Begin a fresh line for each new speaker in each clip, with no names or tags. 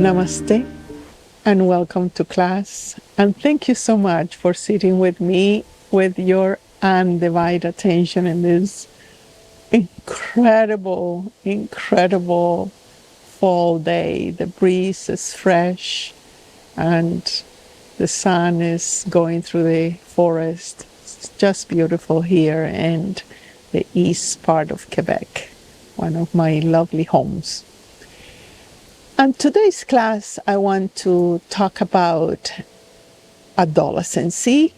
Namaste and welcome to class. And thank you so much for sitting with me with your undivided attention in this incredible fall day. The breeze is fresh and the sun is going through the forest. It's just beautiful here in the east part of Quebec, one of my lovely homes. And today's class, I want to talk about adolescency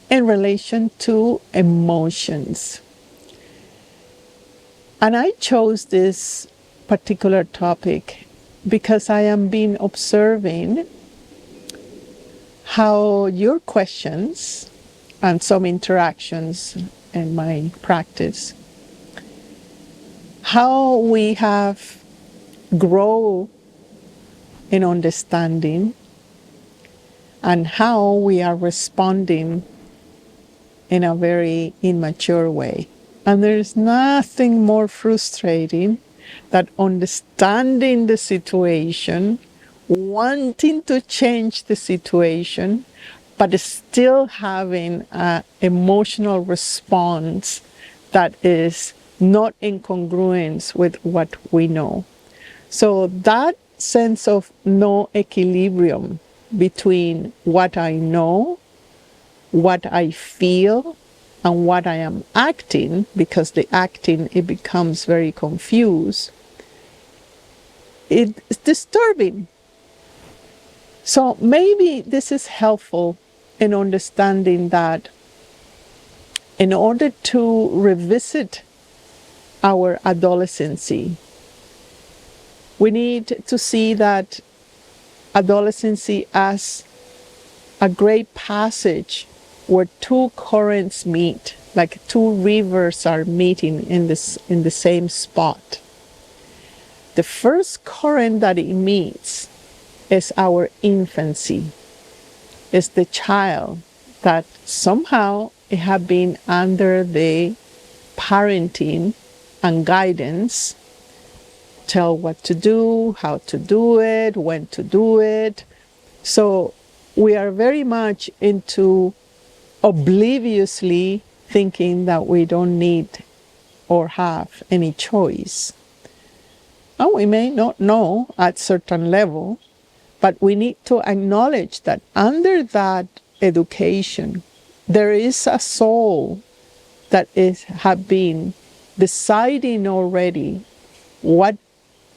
in relation to emotions. And I chose this particular topic because I am been observing how your questions and some interactions in my practice, how we have grown in understanding and how we are responding in a very immature way. And there's nothing more frustrating than understanding the situation, wanting to change the situation, but still having an emotional response that is not in congruence with what we know. So that sense of no equilibrium between what I know, what I feel, and what I am acting, because the acting, it becomes very confused. It's disturbing. So maybe this is helpful in understanding that in order to revisit our adolescency, we need to see that adolescency as a great passage where two currents meet, like two rivers are meeting in the same spot. The first current that it meets is our infancy, is the child that somehow it had been under the parenting and guidance, tell what to do, how to do it, when to do it. So we are very much into obliviously thinking that we don't need or have any choice. And we may not know at certain level, but we need to acknowledge that under that education, there is a soul that have been deciding already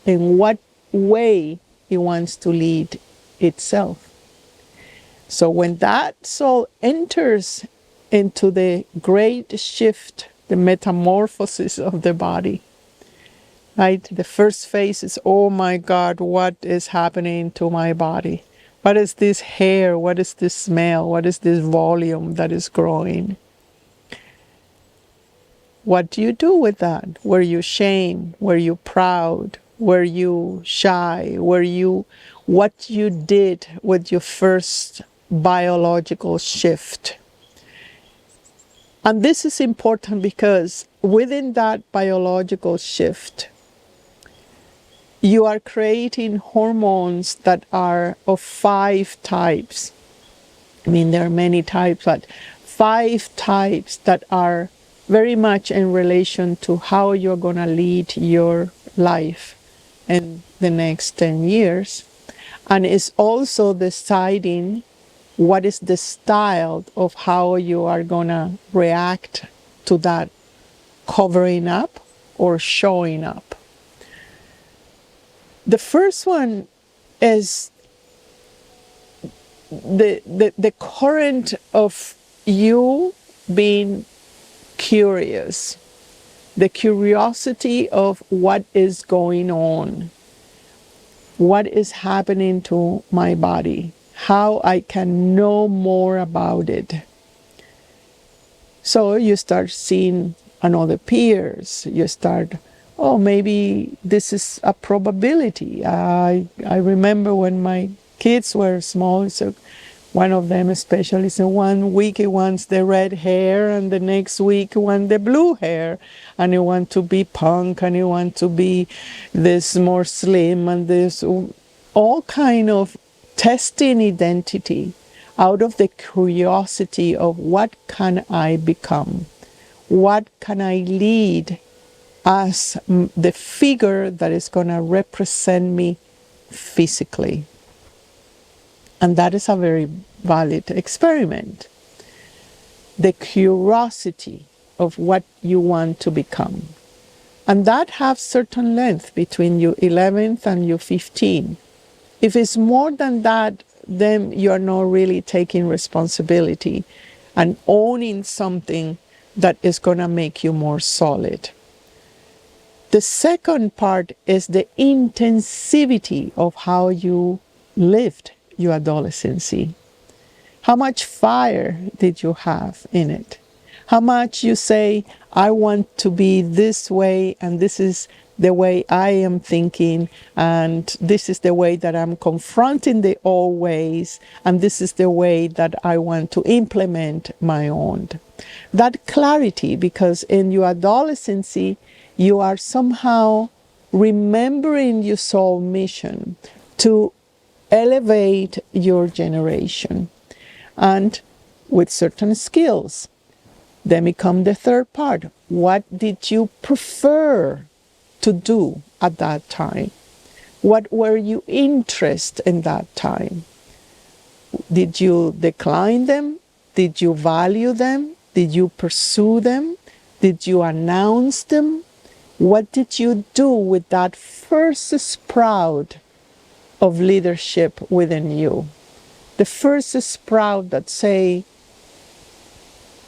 in what way it wants to lead itself. So when that soul enters into the great shift, the metamorphosis of the body, right? The first phase is, oh my God, what is happening to my body? What is this hair? What is this smell? What is this volume that is growing? What do you do with that? Were you shamed? Were you proud? Were you shy? What you did with your first biological shift? And this is important because within that biological shift, you are creating hormones that are of 5 types. I mean, there are many types, but 5 types that are very much in relation to how you're going to lead your life in the next 10 years. And it's also deciding what is the style of how you are going to react to that covering up or showing up. The first one is the current of you being curious, the curiosity of what is going on, what is happening to my body, how I can know more about it. So you start seeing another peers, you start, oh, maybe this is a probability. I remember when my kids were small, so one of them especially, so 1 week he wants the red hair and the next week he wants the blue hair, and he wants to be punk and he wants to be this more slim and this. all kind of testing identity out of the curiosity of what can I become? What can I lead as the figure that is going to represent me physically? And that is a very valid experiment. The curiosity of what you want to become. And that has certain length between your 11th and your 15. If it's more than that, then you're not really taking responsibility and owning something that is going to make you more solid. The second part is the intensivity of how you lived your adolescency. How much fire did you have in it? How much you say, I want to be this way, and this is the way I am thinking, and this is the way that I'm confronting the old ways, and this is the way that I want to implement my own. That clarity, because in your adolescency, you are somehow remembering your soul mission to elevate your generation, and with certain skills. Then we come the third part. What did you prefer to do at that time? What were you interested in that time? Did you decline them? Did you value them? Did you pursue them? Did you announce them? What did you do with that first sprout of leadership within you? The first sprout that say,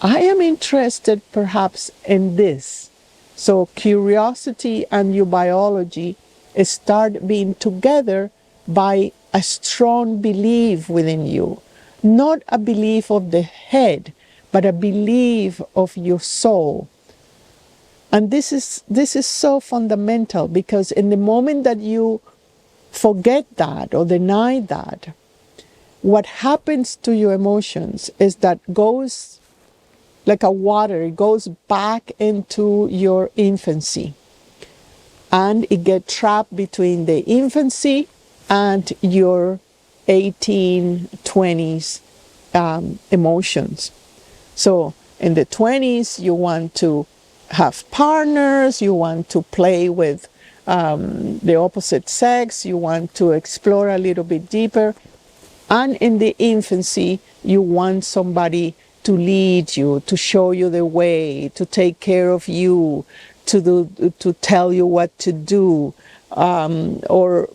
I am interested perhaps in this. So curiosity and your biology start being together by a strong belief within you. Not a belief of the head, but a belief of your soul. And this is so fundamental, because in the moment that you forget that or deny that, what happens to your emotions is that goes like a water, it goes back into your infancy, and it gets trapped between the infancy and your 18, 20s emotions. So in the 20s, you want to have partners, you want to play with the opposite sex, you want to explore a little bit deeper. And in the infancy, you want somebody to lead you, to show you the way, to take care of you, to tell you what to do, or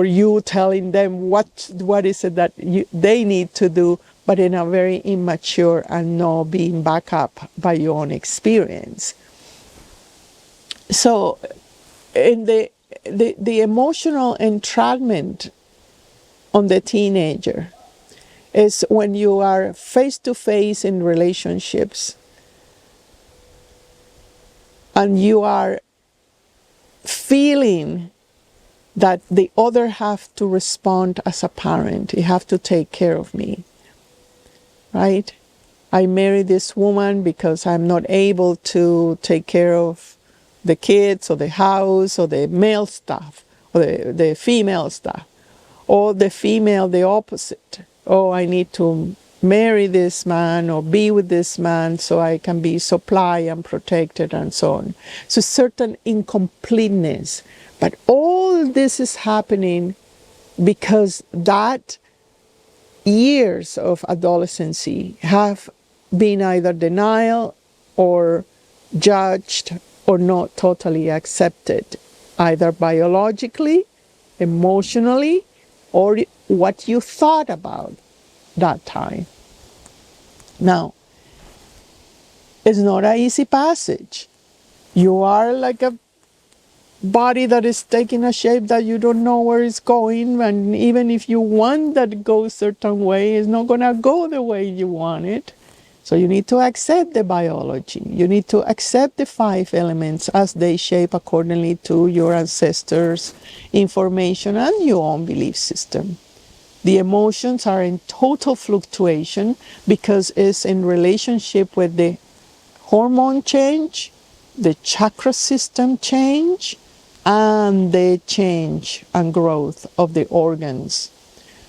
you telling them what is it that they need to do, but in a very immature and not being backed up by your own experience. So, in the emotional entrapment on the teenager is when you are face to face in relationships and you are feeling that the other have to respond as a parent. You have to take care of me, right? I married this woman because I'm not able to take care of the kids or the house or the male stuff or the female stuff. Or the female, the opposite. Oh, I need to marry this man or be with this man so I can be supply and protected and so on. So certain incompleteness. But all this is happening because that years of adolescency have been either denial or judged or not totally accepted, either biologically, emotionally, or what you thought about that time. Now, it's not an easy passage. You are like a body that is taking a shape that you don't know where it's going, and even if you want that it goes a certain way, it's not going to go the way you want it. So you need to accept the biology. You need to accept the 5 elements as they shape accordingly to your ancestors' information and your own belief system. The emotions are in total fluctuation because it's in relationship with the hormone change, the chakra system change, and the change and growth of the organs.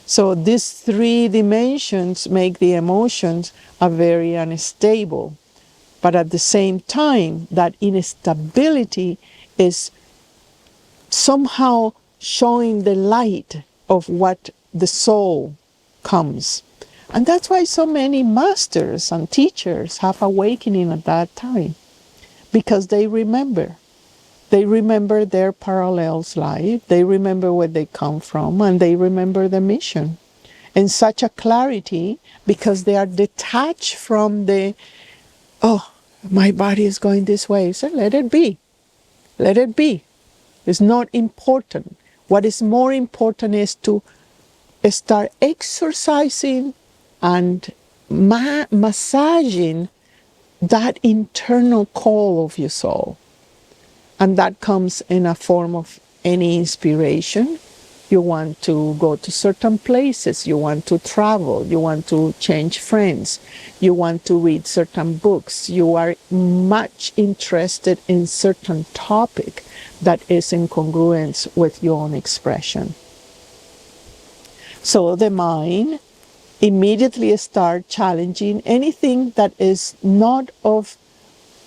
So these three dimensions make the emotions are very unstable. But at the same time, that instability is somehow showing the light of what the soul comes. And that's why so many masters and teachers have awakening at that time, because they remember. They remember their parallels life, they remember where they come from, and they remember the mission. In such a clarity, because they are detached from the, oh, my body is going this way. So let it be. Let it be. It's not important. What is more important is to start exercising and massaging that internal call of your soul. And that comes in a form of any inspiration. You want to go to certain places, you want to travel, you want to change friends, you want to read certain books, you are much interested in certain topic that is in congruence with your own expression. So the mind immediately start challenging anything that is not of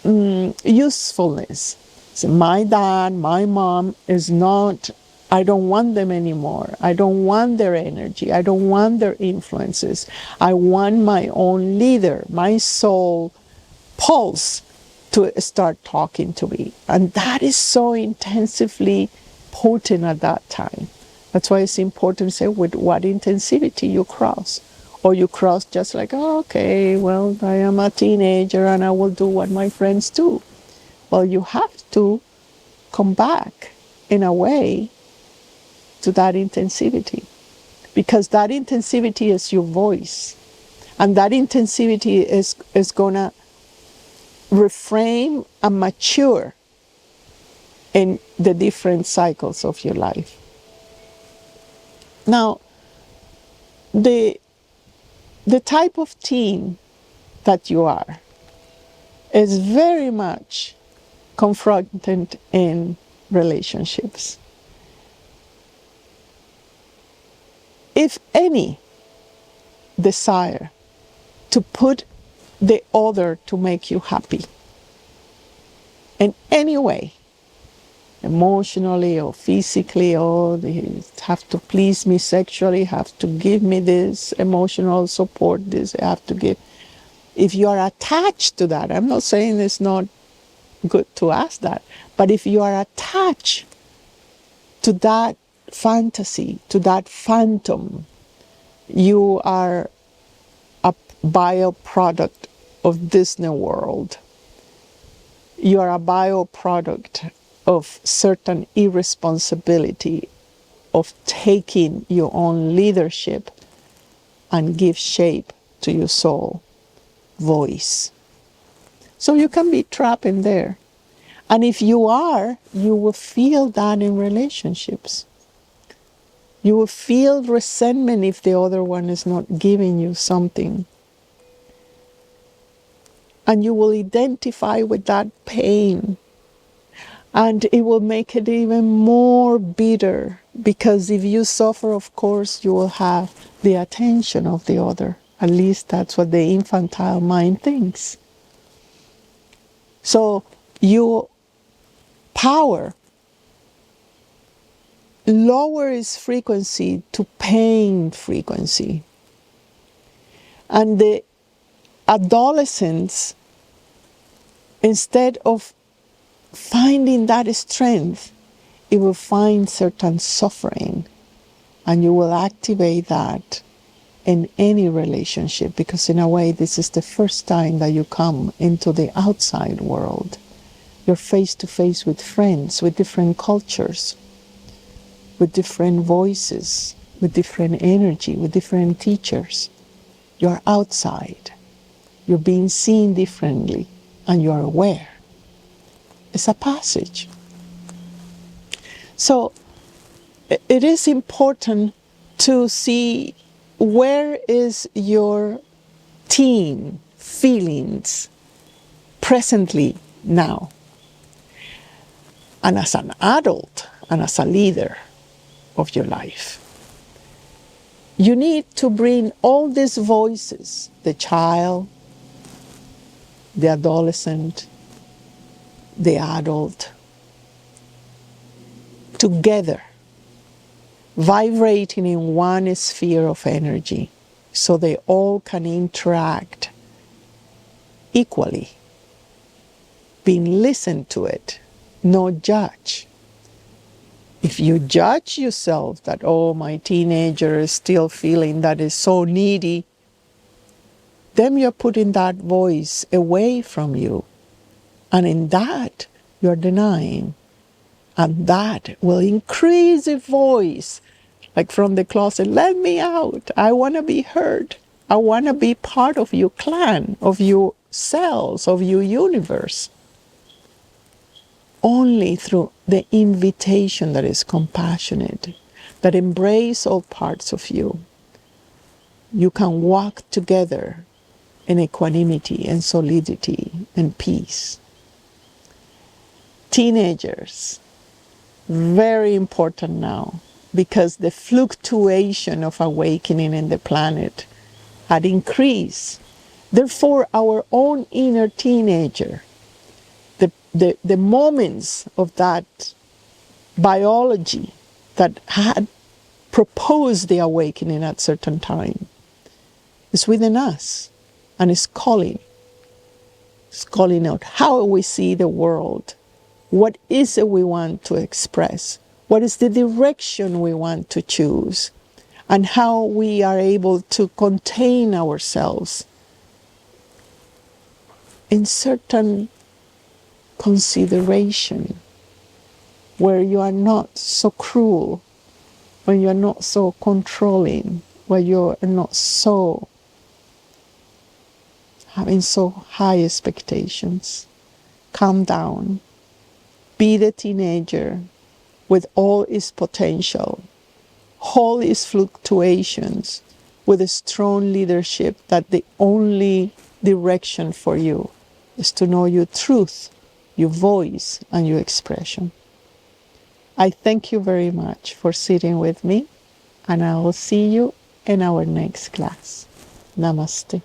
usefulness. So my dad, my mom is not, I don't want them anymore. I don't want their energy. I don't want their influences. I want my own leader, my soul pulse to start talking to me. And that is so intensively potent at that time. That's why it's important to say with what intensity you cross. Or you cross just like, oh, okay, well, I am a teenager and I will do what my friends do. Well, you have to come back in a way to that intensivity, because that intensivity is your voice, and that intensivity is going to reframe and mature in the different cycles of your life. Now, the type of teen that you are is very much confronted in relationships. If any desire to put the other to make you happy in any way, emotionally or physically, or they have to please me sexually, have to give me this emotional support, this I have to give. If you are attached to that, I'm not saying it's not good to ask that, but if you are attached to that fantasy, to that phantom, you are a bioproduct of Disney World. You are a bioproduct of certain irresponsibility of taking your own leadership and give shape to your soul voice. So you can be trapped in there. And if you are, you will feel that in relationships. You will feel resentment if the other one is not giving you something. And you will identify with that pain. And it will make it even more bitter, because if you suffer, of course, you will have the attention of the other. At least that's what the infantile mind thinks. So your power lowers frequency to pain frequency. And the adolescents, instead of finding that strength, it will find certain suffering, and you will activate that in any relationship, because in a way this is the first time that you come into the outside world. You're face to face with friends, with different cultures, with different voices, with different energy, with different teachers. You're outside. You're being seen differently, and you're aware. It's a passage. So it is important to see where is your teen feelings presently now. and as an adult and as a leader of your life. You need to bring all these voices, the child, the adolescent, the adult, together, vibrating in one sphere of energy so they all can interact equally, being listened to it, not judge. If you judge yourself that, oh, my teenager is still feeling that is so needy, then you're putting that voice away from you. And in that, you're denying. And that will increase the voice, like from the closet, let me out. I want to be heard. I want to be part of your clan, of your cells, of your universe. Only through the invitation that is compassionate, that embraces all parts of you, you can walk together in equanimity and solidity and peace. Teenagers, very important now, because the fluctuation of awakening in the planet had increased. Therefore, our own inner teenager, the moments of that biology that had proposed the awakening at certain time is within us and is calling. It's calling out how we see the world. What is it we want to express? What is the direction we want to choose? And how we are able to contain ourselves in certain consideration, where you are not so cruel, when you are not so controlling, where you are not so having so high expectations. Calm down. Be the teenager with all its potential, hold its fluctuations with a strong leadership that the only direction for you is to know your truth, your voice, and your expression. I thank you very much for sitting with me, and I will see you in our next class. Namaste.